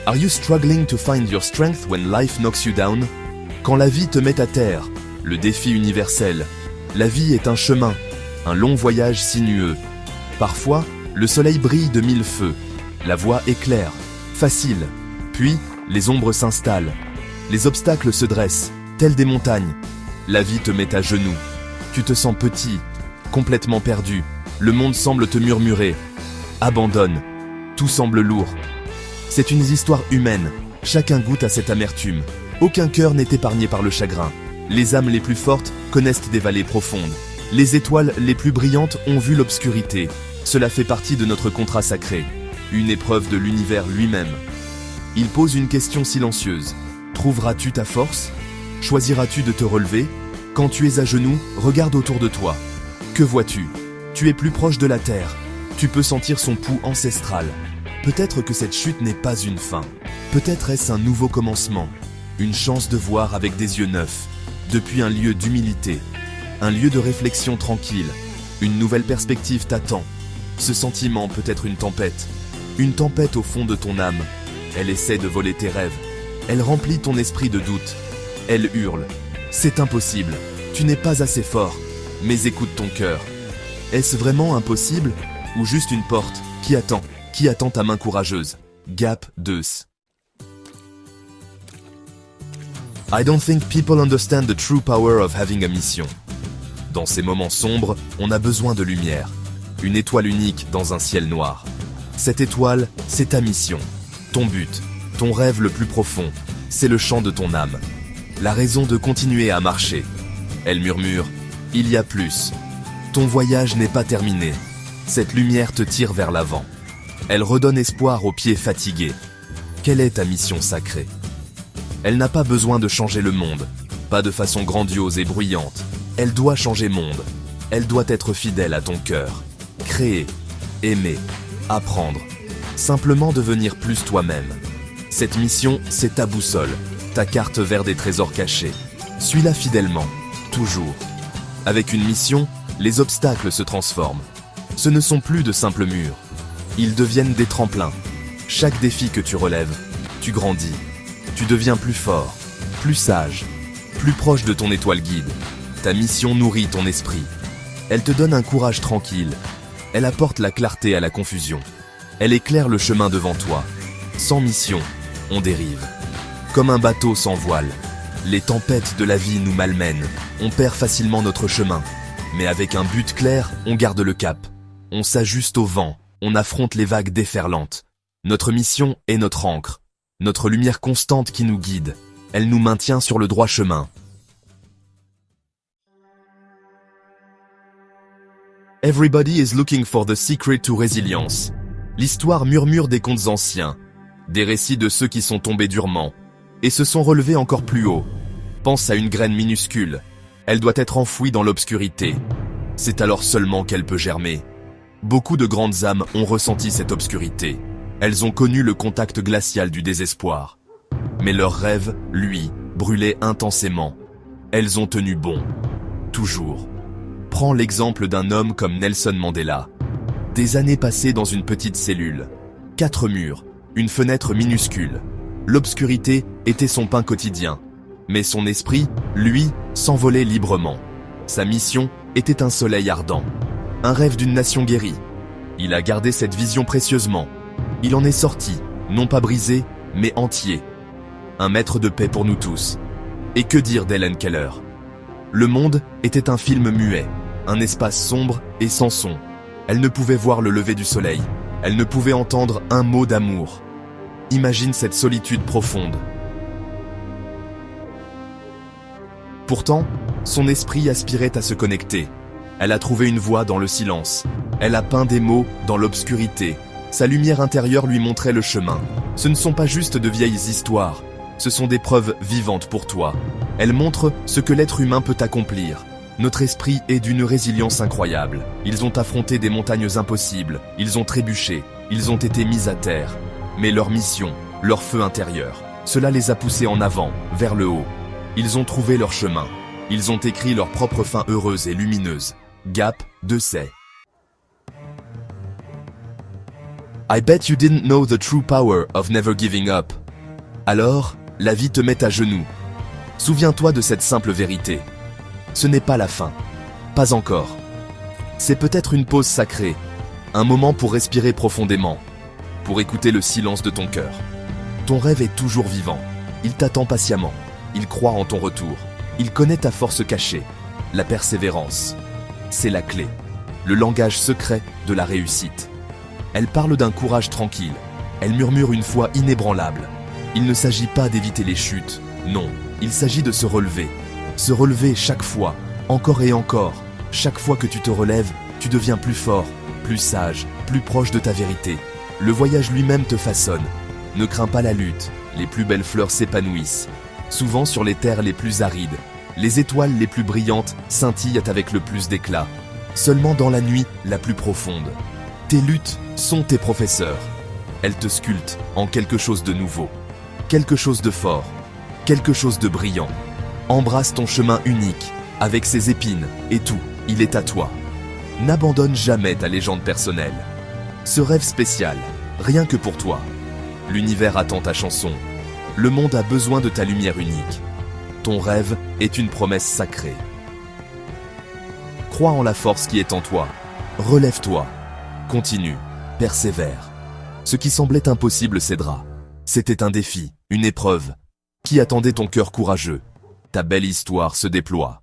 Are you struggling to find your strength when life knocks you down? Quand la vie te met à terre, le défi universel. La vie est un chemin, un long voyage sinueux. Parfois, le soleil brille de mille feux. La voie est claire, facile. Puis, les ombres s'installent. Les obstacles se dressent, tels des montagnes. La vie te met à genoux. Tu te sens petit, complètement perdu. Le monde semble te murmurer. Abandonne. Tout semble lourd. C'est une histoire humaine. Chacun goûte à cette amertume. Aucun cœur n'est épargné par le chagrin. Les âmes les plus fortes connaissent des vallées profondes. Les étoiles les plus brillantes ont vu l'obscurité. Cela fait partie de notre contrat sacré. Une épreuve de l'univers lui-même. Il pose une question silencieuse. Trouveras-tu ta force? Choisiras-tu de te relever? Quand tu es à genoux, regarde autour de toi. Que vois-tu? Tu es plus proche de la terre. Tu peux sentir son pouls ancestral. Peut-être que cette chute n'est pas une fin. Peut-être est-ce un nouveau commencement. Une chance de voir avec des yeux neufs. Depuis un lieu d'humilité. Un lieu de réflexion tranquille. Une nouvelle perspective t'attend. Ce sentiment peut être une tempête. Une tempête au fond de ton âme. Elle essaie de voler tes rêves. Elle remplit ton esprit de doute. Elle hurle. C'est impossible. Tu n'es pas assez fort. Mais écoute ton cœur. Est-ce vraiment impossible? Ou juste une porte qui attend? Qui attend ta main courageuse? Gap 2. I don't think people understand the true power of having a mission. Dans ces moments sombres, on a besoin de lumière. Une étoile unique dans un ciel noir. Cette étoile, c'est ta mission. Ton but, ton rêve le plus profond, c'est le chant de ton âme. La raison de continuer à marcher. Elle murmure, il y a plus. Ton voyage n'est pas terminé. Cette lumière te tire vers l'avant. Elle redonne espoir aux pieds fatigués. Quelle est ta mission sacrée? Elle n'a pas besoin de changer le monde, pas de façon grandiose et bruyante. Elle doit changer monde. Elle doit être fidèle à ton cœur. Créer, aimer, apprendre. Simplement devenir plus toi-même. Cette mission, c'est ta boussole, ta carte vers des trésors cachés. Suis-la fidèlement, toujours. Avec une mission, les obstacles se transforment. Ce ne sont plus de simples murs. Ils deviennent des tremplins. Chaque défi que tu relèves, tu grandis. Tu deviens plus fort, plus sage, plus proche de ton étoile guide. Ta mission nourrit ton esprit. Elle te donne un courage tranquille. Elle apporte la clarté à la confusion. Elle éclaire le chemin devant toi. Sans mission, on dérive. Comme un bateau sans voile. Les tempêtes de la vie nous malmènent. On perd facilement notre chemin. Mais avec un but clair, on garde le cap. On s'ajuste au vent. On affronte les vagues déferlantes. Notre mission est notre ancre. Notre lumière constante qui nous guide. Elle nous maintient sur le droit chemin. Everybody is looking for the secret to resilience. L'histoire murmure des contes anciens, des récits de ceux qui sont tombés durement, et se sont relevés encore plus haut. Pense à une graine minuscule. Elle doit être enfouie dans l'obscurité. C'est alors seulement qu'elle peut germer. Beaucoup de grandes âmes ont ressenti cette obscurité. Elles ont connu le contact glacial du désespoir. Mais leurs rêves, lui, brûlaient intensément. Elles ont tenu bon. Toujours. Prends l'exemple d'un homme comme Nelson Mandela. Des années passées dans une petite cellule. 4 murs, une fenêtre minuscule. L'obscurité était son pain quotidien. Mais son esprit, lui, s'envolait librement. Sa mission était un soleil ardent. Un rêve d'une nation guérie. Il a gardé cette vision précieusement. Il en est sorti, non pas brisé, mais entier. Un maître de paix pour nous tous. Et que dire d'Helen Keller? Le monde était un film muet, un espace sombre et sans son. Elle ne pouvait voir le lever du soleil. Elle ne pouvait entendre un mot d'amour. Imagine cette solitude profonde. Pourtant, son esprit aspirait à se connecter. Elle a trouvé une voie dans le silence. Elle a peint des mots dans l'obscurité. Sa lumière intérieure lui montrait le chemin. Ce ne sont pas juste de vieilles histoires. Ce sont des preuves vivantes pour toi. Elles montrent ce que l'être humain peut accomplir. Notre esprit est d'une résilience incroyable. Ils ont affronté des montagnes impossibles. Ils ont trébuché. Ils ont été mis à terre. Mais leur mission, leur feu intérieur, cela les a poussés en avant, vers le haut. Ils ont trouvé leur chemin. Ils ont écrit leur propre fin heureuse et lumineuse. Gap 2. I bet you didn't know the true power of never giving up. Alors, la vie te met à genoux. Souviens-toi de cette simple vérité. Ce n'est pas la fin. Pas encore. C'est peut-être une pause sacrée, un moment pour respirer profondément, pour écouter le silence de ton cœur. Ton rêve est toujours vivant. Il t'attend patiemment. Il croit en ton retour. Il connaît ta force cachée. La persévérance. C'est la clé. Le langage secret de la réussite. Elle parle d'un courage tranquille. Elle murmure une foi inébranlable. Il ne s'agit pas d'éviter les chutes. Non, il s'agit de se relever. Se relever chaque fois, encore et encore. Chaque fois que tu te relèves, tu deviens plus fort, plus sage, plus proche de ta vérité. Le voyage lui-même te façonne. Ne crains pas la lutte. Les plus belles fleurs s'épanouissent. Souvent sur les terres les plus arides. Les étoiles les plus brillantes scintillent avec le plus d'éclat. Seulement dans la nuit la plus profonde. Tes luttes sont tes professeurs. Elles te sculptent en quelque chose de nouveau. Quelque chose de fort. Quelque chose de brillant. Embrasse ton chemin unique, avec ses épines et tout, il est à toi. N'abandonne jamais ta légende personnelle. Ce rêve spécial, rien que pour toi. L'univers attend ta chanson. Le monde a besoin de ta lumière unique. Ton rêve est une promesse sacrée. Crois en la force qui est en toi. Relève-toi. Continue. Persévère. Ce qui semblait impossible cédera. C'était un défi, une épreuve. Qui attendait ton cœur courageux? Ta belle histoire se déploie.